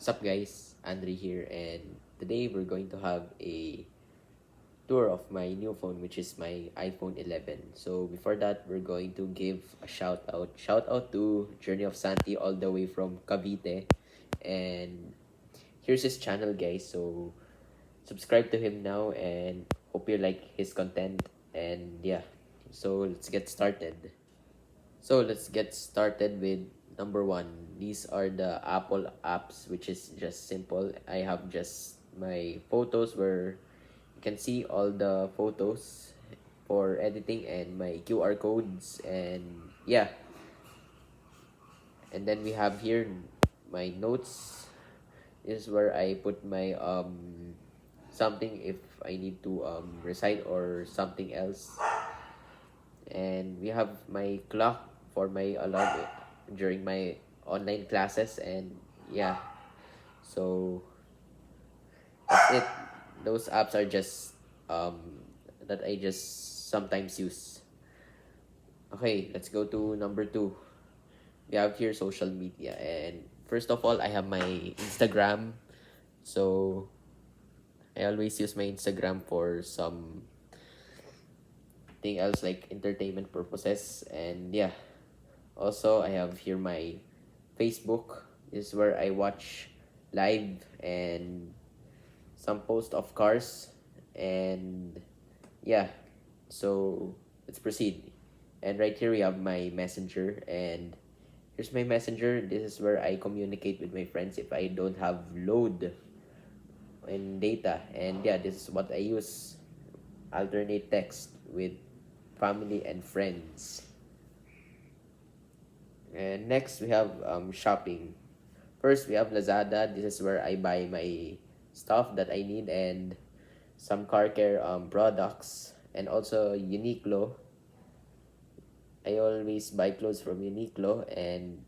What's up, guys? Andre here, and today we're going to have a tour of my new phone, which is my iPhone 11. So before that, we're going to give a shout out. Shout out to Journey of Santi all the way from Cavite, and here's his channel, guys. So subscribe to him now, and hope you like his content. And yeah, so let's get started. So let's get started with number one. These are the Apple apps, which is just simple. I have just my photos where you can see all the photos for editing and my QR codes, and yeah. And then we have here my notes. This is where I put my something if I need to recite or something else. And we have my clock for my alarm during my online classes, and yeah, so that's it. Those apps are just that I just sometimes use. Okay, let's go to number two. We have here social media, and first of all, I have my Instagram. So I always use my Instagram for some thing else like entertainment purposes, and yeah. Also, I have here my Facebook. This is where I watch live and some post of cars, and yeah. So let's proceed. And right here we have my messenger, and here's my messenger. This is where I communicate with my friends if I don't have load in data, and yeah, this is what I use. Alternate text with family and friends. And next we have shopping. First we have Lazada. This is where I buy my stuff that I need, and some car care products, and also Uniqlo. I always buy clothes from Uniqlo. And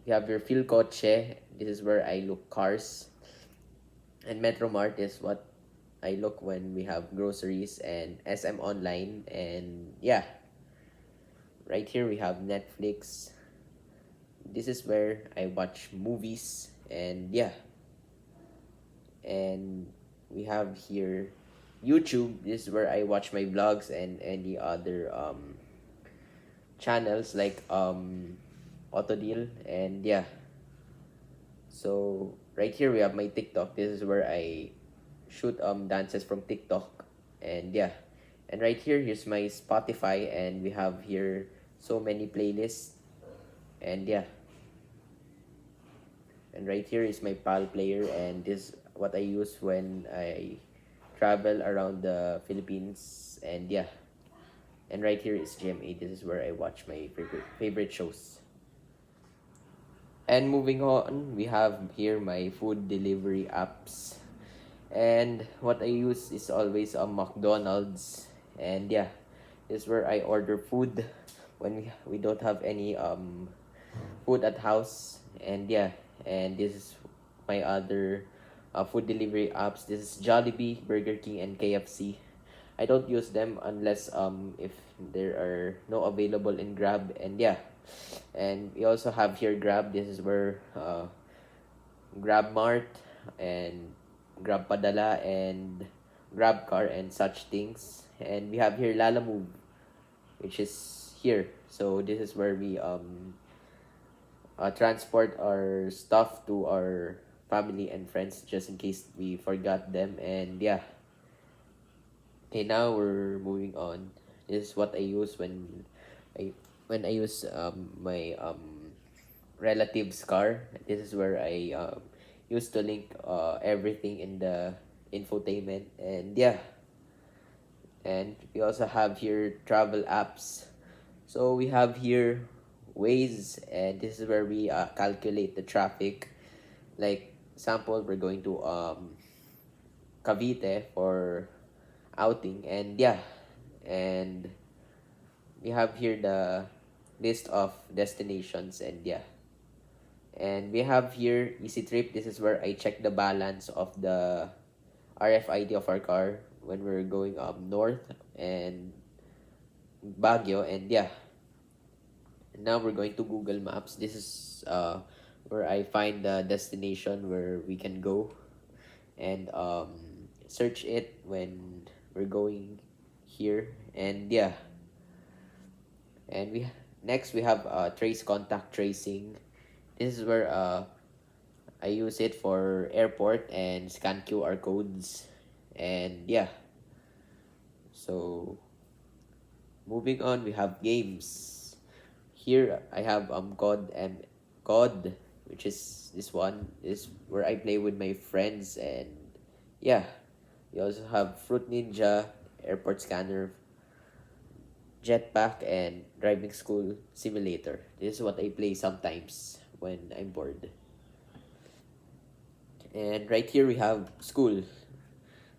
we have your Phil Coche. This is where I look cars. And Metromart is what I look when we have groceries, and SM Online. And yeah, right here we have Netflix. This is where I watch movies, and yeah. And we have here YouTube. This is where I watch my vlogs and any other channels like Autodeal, and yeah. So right here we have my TikTok. This is where I shoot dances from TikTok, and yeah. And right here, here's my Spotify, and we have here so many playlists, and yeah. And right here is my PAL player, and this is what I use when I travel around the Philippines, and yeah. And right here is GMA. This is where I watch my favorite shows. And moving on, we have here my food delivery apps. And what I use is always a McDonald's. And yeah, this is where I order food when we don't have any food at house. And yeah, and this is my other food delivery apps. This is Jollibee, Burger King, and KFC. I don't use them unless if there are no available in Grab, and yeah. And we also have here Grab. This is where Grab Mart and Grab Padala and Grab Car and such things. And we have here Lala Move, which is here. So this is where we transport our stuff to our family and friends just in case we forgot them, and yeah. Okay, now we're moving on. This is what I use I I use my relative's car. This is where I used to link everything in the infotainment, and yeah. And we also have here travel apps. So we have here Waze, and this is where we calculate the traffic. Like sample, we're going to Cavite for outing, and yeah. And we have here the list of destinations, and yeah. And we have here Easy Trip. This is where I check the balance of the RFID of our car when we're going up north and Baguio, and yeah. And now we're going to Google Maps. This is where I find the destination where we can go, and search it when we're going here. And yeah, and we next we have trace contact tracing. This is where I use it for airport and scan QR codes. And yeah, so moving on, we have games. Here I have COD, which is this one. This is where I play with my friends. And yeah, we also have Fruit Ninja, Airport Scanner, Jetpack, and Driving School Simulator. This is what I play sometimes when I'm bored. And right here we have school.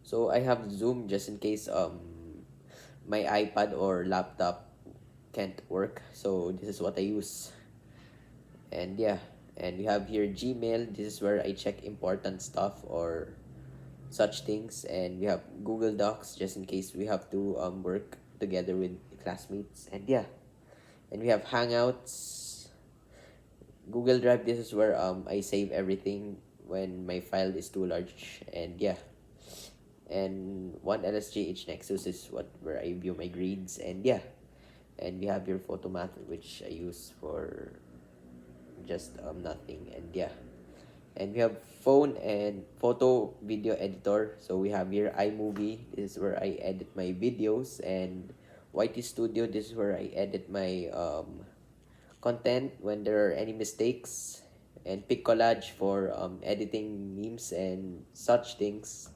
So I have Zoom just in case my iPad or laptop can't work. So this is what I use. And yeah, and we have here Gmail. This is where I check important stuff or such things. And we have Google Docs just in case we have to work together with classmates. And yeah, and we have Hangouts, Google Drive. This is where I save everything when my file is too large. And yeah, and one LSGH Nexus is where I view my grades. And yeah, and we have your Photomath, which I use for just nothing. And yeah, and we have phone and photo video editor. So we have here iMovie. This is where I edit my videos. And YT Studio. This is where I edit my content when there are any mistakes. And Pic Collage for editing memes and such things.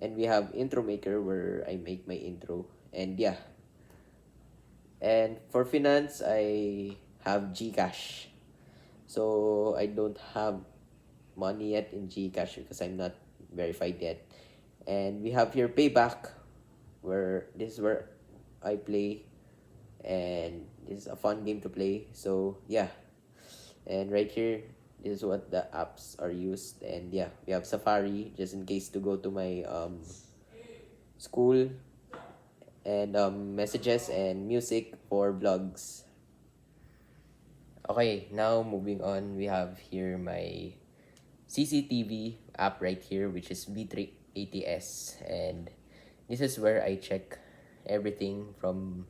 And we have Intro Maker where I make my intro. And yeah, and for finance I have Gcash. So I don't have money yet in Gcash because I'm not verified yet. And we have here Payback, where this is where I play, and this is a fun game to play. So yeah, and right here, this is what the apps are used. And yeah, we have Safari just in case to go to my school, and messages and music for vlogs. Okay, now moving on, we have here my CCTV app right here, which is V380S. And this is where I check everything from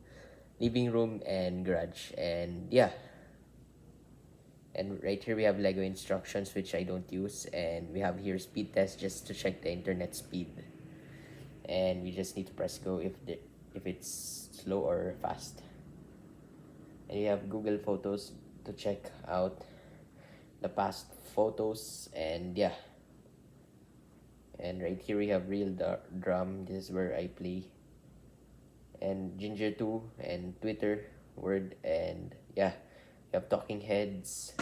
living room and garage. And yeah, and right here we have Lego instructions, which I don't use. And we have here speed test just to check the internet speed. And we just need to press go if it's slow or fast. And we have Google Photos to check out the past photos. And yeah, and right here we have Real Drum. This is where I play. And Ginger 2 and Twitter Word. And yeah, we have Talking Heads,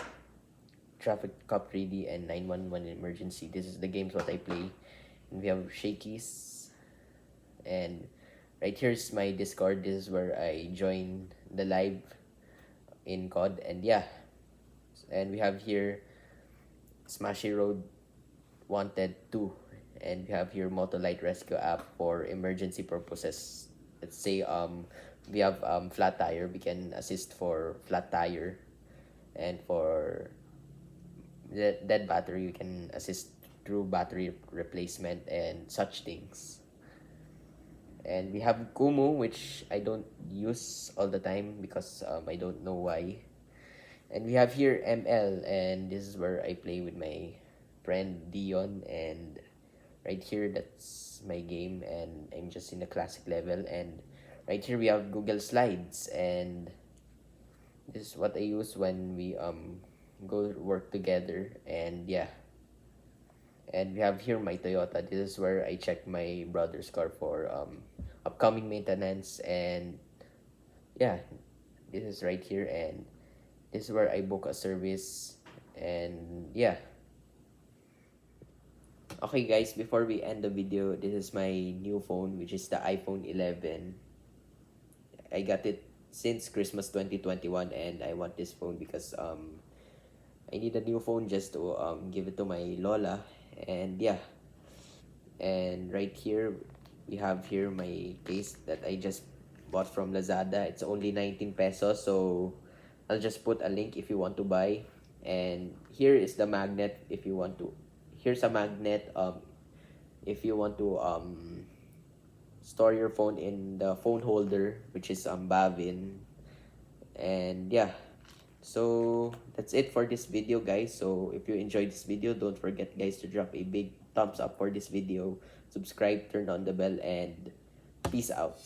Traffic Cop 3D, and 911 Emergency. This is the games what I play. And we have Shakies. And right here's my Discord. This is where I join the live in COD. And yeah, and we have here Smashy Road Wanted 2. And we have here Motolite Rescue app for emergency purposes. Let's say we have flat tire, we can assist for flat tire. And for the dead battery, we can assist through battery replacement and such things. And we have Kumu, which I don't use all the time because I don't know why. And we have here ML, and this is where I play with my friend Dion. And right here, that's my game, and I'm just in the classic level. And right here we have Google Slides, and this is what I use when we go work together. And yeah, and we have here my Toyota. This is where I check my brother's car for upcoming maintenance. And yeah, this is right here, and this is where I book a service. And yeah, okay guys, before we end the video, this is my new phone, which is the iPhone 11. I got it since Christmas 2021, and I want this phone because I need a new phone just to give it to my Lola. And yeah, and right here we have here my case that I just bought from Lazada. It's only 19 pesos, so I'll just put a link if you want to buy. And here is the magnet if you want to. Here's a magnet if you want to store your phone in the phone holder, which is bavin. And yeah, so that's it for this video, guys. So if you enjoyed this video, don't forget, guys, to drop a big thumbs up for this video, subscribe, turn on the bell, and peace out.